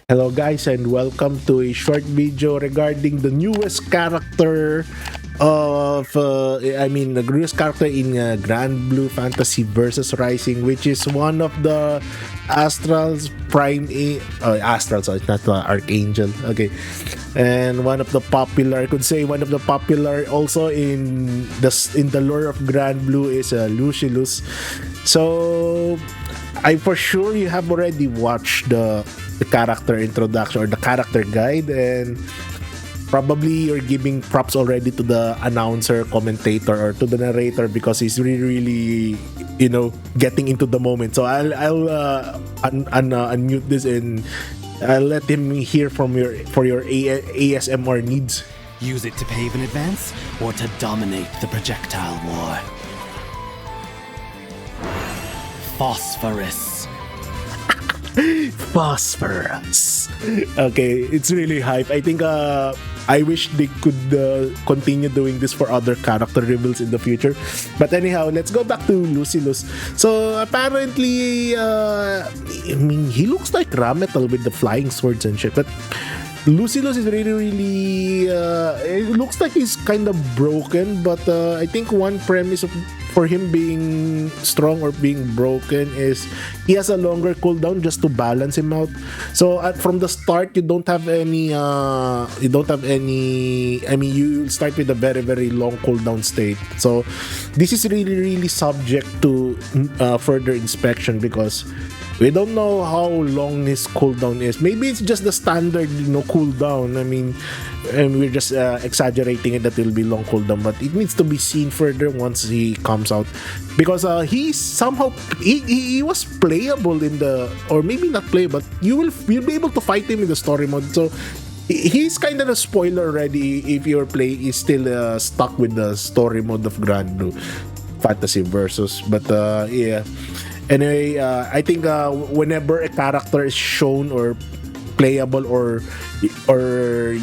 Hello guys and welcome to a short video regarding the newest character the newest character in Grand Blue Fantasy versus Rising, which is one of the Astral's Astral, so it's not the Archangel, okay, and one of the popular, I could say one of the popular also in the lore of Grand Blue is Lucilius. So I for sure you have already watched the character introduction or the character guide, and probably you're giving props already to the announcer, commentator, or to the narrator because he's really getting into the moment. So I'll unmute this and I'll let him hear from your ASMR needs. Use it to pave an advance or to dominate the projectile war. Phosphorus. Phosphorus. Okay, it's really hype. I think I wish they could continue doing this for other character reveals in the future. But anyhow, let's go back to Lucilius. So apparently, he looks like Rametal with the flying swords and shit. But Lucilius is really, it looks like he's kind of broken. But I think one premise for him being strong or being broken is he has a longer cooldown just to balance him out. So from the start, you don't have any. You start with a very long cooldown state. So this is really subject to further inspection because we don't know how long his cooldown is. Maybe it's just the standard, cooldown. And we're just exaggerating it that it will be long cooldown, but it needs to be seen further once he comes out, because he was playable or maybe not playable, but you'll be able to fight him in the story mode. So he's kind of a spoiler already if your play is still stuck with the story mode of Grand Blue Fantasy versus. But yeah. Anyway, I think whenever a character is shown or playable or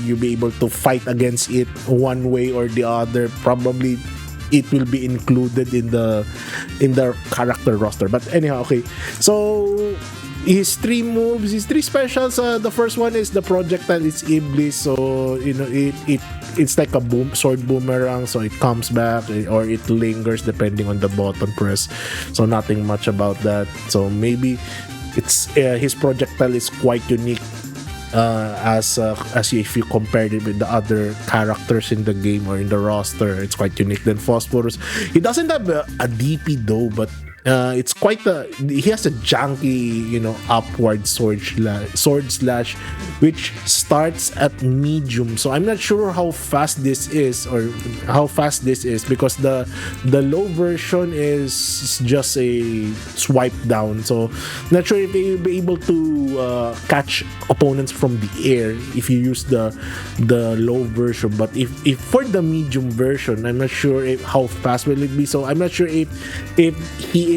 you be able to fight against it one way or the other, probably it will be included in the character roster. But anyhow, okay. So his three moves, his three specials. The first one is the projectile. It's Iblis, so it's like a sword boomerang, so it comes back or it lingers depending on the button press. So nothing much about that. So maybe it's his projectile is quite unique as if you compared it with the other characters in the game or in the roster. It's quite unique. Then Phosphorus, he doesn't have a DP though, but it's quite he has a janky upward sword slash which starts at medium. So I'm not sure how fast this is because the low version is just a swipe down. So not sure if you'll be able to catch opponents from the air if you use the low version. But if for the medium version, I'm not sure how fast will it be. So I'm not sure if he's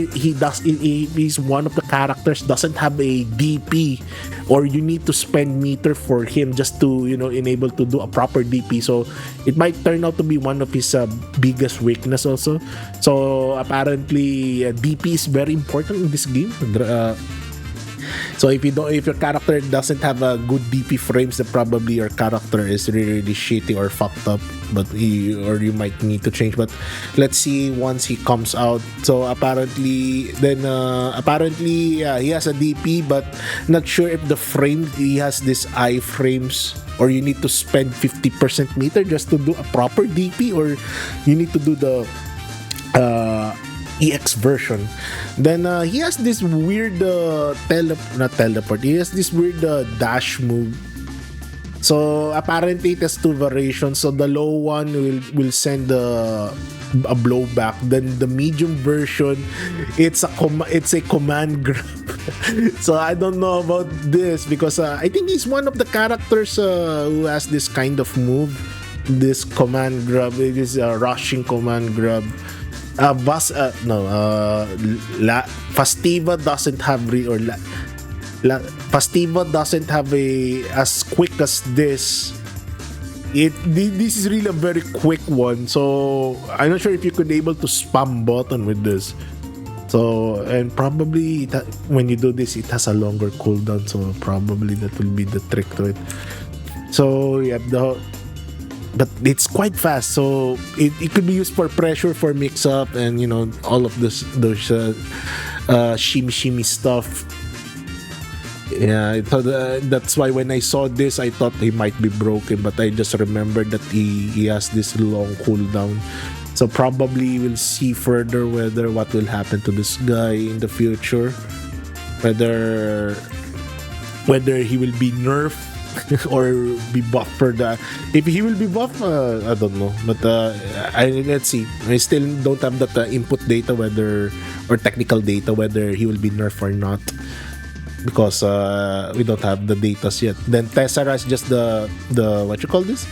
one of the characters doesn't have a DP, or you need to spend meter for him just to enable to do a proper DP. So it might turn out to be one of his biggest weakness also. So apparently DP is very important in this game. So if your character doesn't have a good DP frames, then probably your character is really shitty or fucked up. But you might need to change. But let's see once he comes out. So apparently he has a DP, but not sure if the frame he has this iframes, or you need to spend 50% meter just to do a proper DP, or you need to do the EX version. Then he has this weird teleport. He has this weird dash move. So apparently it has two variations. So the low one will send a blowback. Then the medium version, it's a command grab. So I don't know about this because I think he's one of the characters who has this kind of move, this command grab. It is a rushing command grab. Fastiva doesn't have Fastiva doesn't have a as quick as this. This is really a very quick one, so I'm not sure if you could able to spam button with this. So, and probably when you do this, it has a longer cooldown. So probably that will be the trick to it. So yeah, but it's quite fast. So it could be used for pressure, for mix up, and all of those shimmy shimmy stuff. Yeah, that's why when I saw this, I thought he might be broken, but I just remembered that he has this long cooldown. So probably we'll see further what will happen to this guy in the future, whether he will be nerfed or be buffed for that. If he will be buffed, I don't know, but let's see. I still don't have that input data or technical data whether he will be nerfed or not, because we don't have the data yet. Then Tessera is just the what you call this?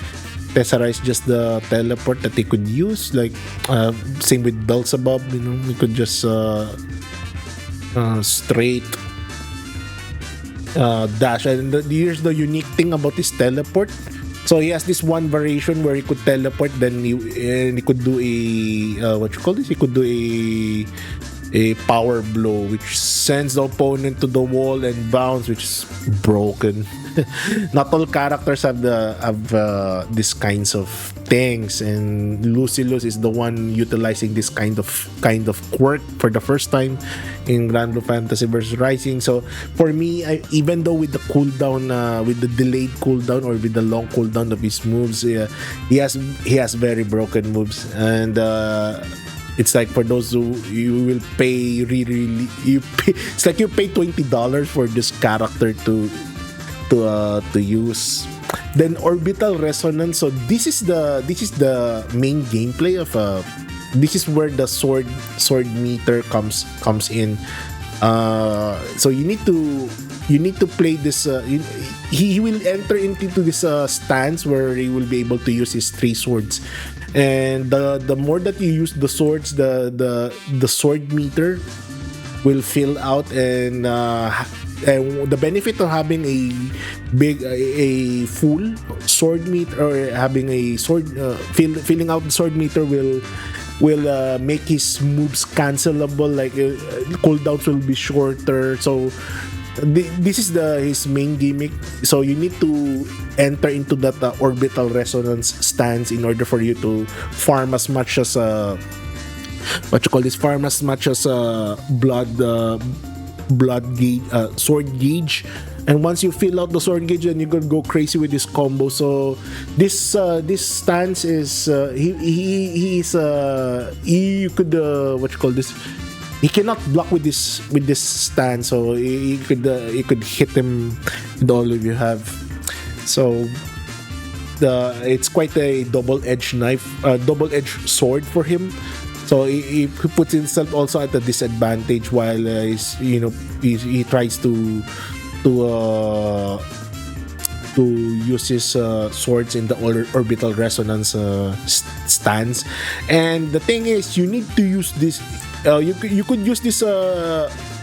Tessera is just the teleport that they could use. Like same with Beelzebub, we could just straight dash. And here's the unique thing about this teleport. So he has this one variation where he could teleport, then he could do a what you call this? He could do a power blow, which sends the opponent to the wall and bounce, which is broken. Not all characters have these kinds of things, and Lucilius is the one utilizing this kind of quirk for the first time in Grand Blue Fantasy vs Rising. So for me, even though with the cooldown, with the delayed cooldown or with the long cooldown of his moves, he has very broken moves, and it's like for those who you will pay it's like you pay $20 for this character to use. Then orbital resonance. So this is the main gameplay of this is where the sword meter comes in. So you need to play this. He will enter into this stance where he will be able to use his 3 swords. And the more that you use the swords, the sword meter will fill out, and the benefit of having a full sword meter, or having a sword filling out the sword meter, will make his moves cancelable. Like cooldowns will be shorter. So this is his main gimmick. So you need to enter into that orbital resonance stance in order for you to farm as much as blood gauge, sword gauge. And once you fill out the sword gauge, then you can go crazy with this combo. So this stance is you could what you call this? He cannot block with this stance, so you could hit him with all of you have. So it's quite a double-edged sword for him. So he puts himself also at a disadvantage while he tries to use his swords in the orbital resonance stance. And the thing is, you need to use this. You could use this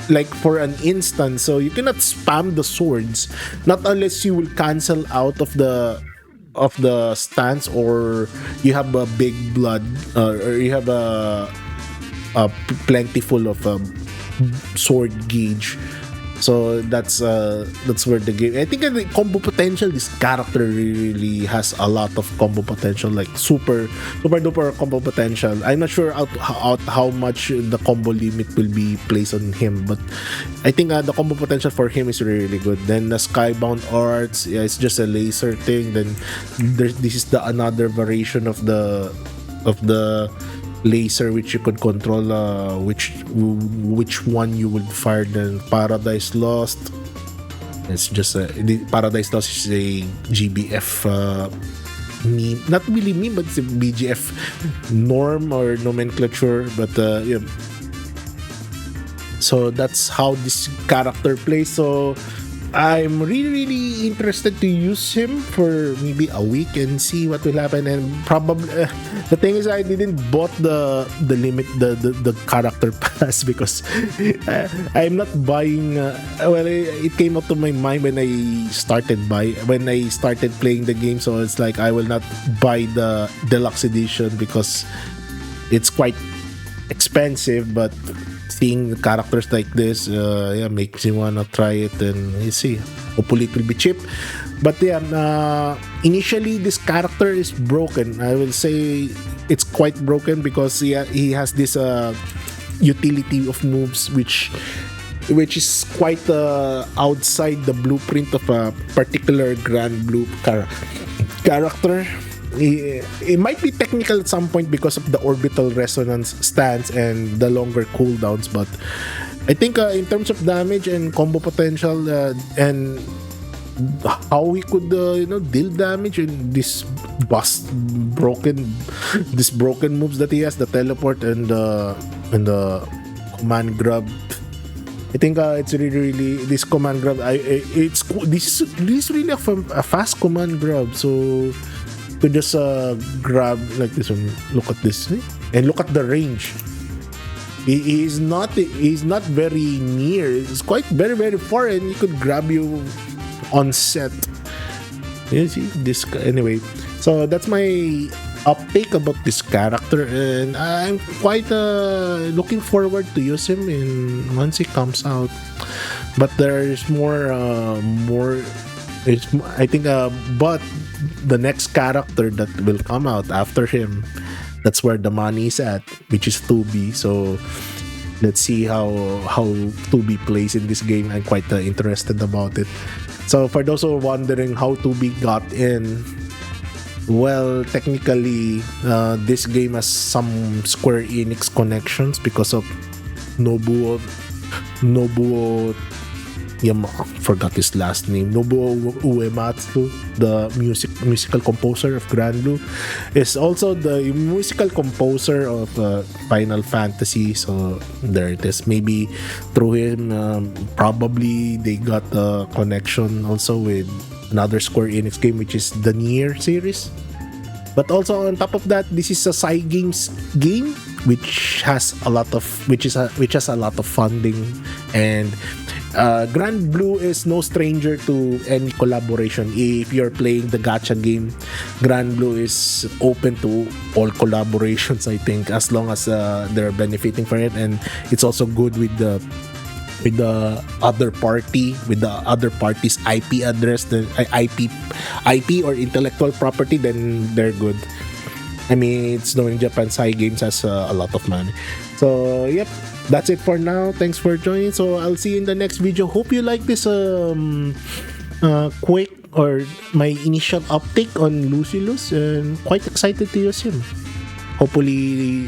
like for an instant. So you cannot spam the swords, not unless you will cancel out of the stance, or you have a big blood, or you have a plentiful of sword gauge. So that's where the game. I think the combo potential. This character really has a lot of combo potential, like super duper combo potential. I'm not sure how much the combo limit will be placed on him, but I think the combo potential for him is really good. Then the Skybound Arts, it's just a laser thing. Then this is another variation of the laser, which you could control which one you would fire. Then Paradise Lost, it's just Paradise Lost is a GBF meme, not really meme, but it's a BGF norm or nomenclature. But yeah, so that's how this character plays. So I'm really interested to use him for maybe a week and see what will happen. And probably the thing is, I didn't bought the character pass because I'm not buying. It came up to my mind when I started playing the game. So it's like I will not buy the deluxe edition because it's quite expensive, but seeing characters like this, yeah, makes me wanna try it, and you see. Hopefully it will be cheap. But yeah, initially this character is broken. I will say it's quite broken because he has this utility of moves which is quite outside the blueprint of a particular Grand Blue character. It might be technical at some point because of the orbital resonance stance and the longer cooldowns, but I think in terms of damage and combo potential and how we could deal damage in this broken moves that he has, the teleport and the command grab. I think it's really this command grab. This is really a fast command grab. So to just grab like this one, look at this, and look at the range. He's not very near. It's quite very very far, and he could grab you on set. You see this anyway. So that's my uptake about this character, and I'm quite looking forward to use him once he comes out. But there's more. I think, but the next character that will come out after him, that's where the money is at, which is 2B. So let's see how 2B plays in this game. I'm quite interested about it. So for those who are wondering how 2B got in, well, technically this game has some Square Enix connections because of Nobuo forgot his last name. Nobuo Uematsu, the musical composer of Grand Blue, is also the musical composer of Final Fantasy. So there it is. Maybe through him, probably they got a connection also with another Square Enix game, which is the Nier series. But also on top of that, this is a Cygames game which has a lot of funding, and Grand Blue is no stranger to any collaboration. If you're playing the gacha game, Grand Blue is open to all collaborations, I think, as long as they're benefiting from it, and it's also good with the other party's IP address, the IP or intellectual property, then they're good. I mean, it's knowing Japan Cygames has a lot of money. So yep, that's it for now. Thanks for joining. So I'll see you in the next video. Hope you like this quick or my initial uptake on Lucilius, and quite excited to use him. Hopefully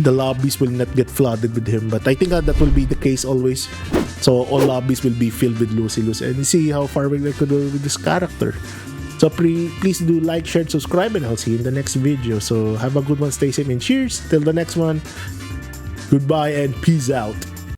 the lobbies will not get flooded with him, but I think that will be the case always. So all lobbies will be filled with Lucilius, and see how far we could go with this character. So please do like, share, subscribe, and I'll see you in the next video. So have a good one, stay safe, and cheers till the next one. Goodbye and peace out.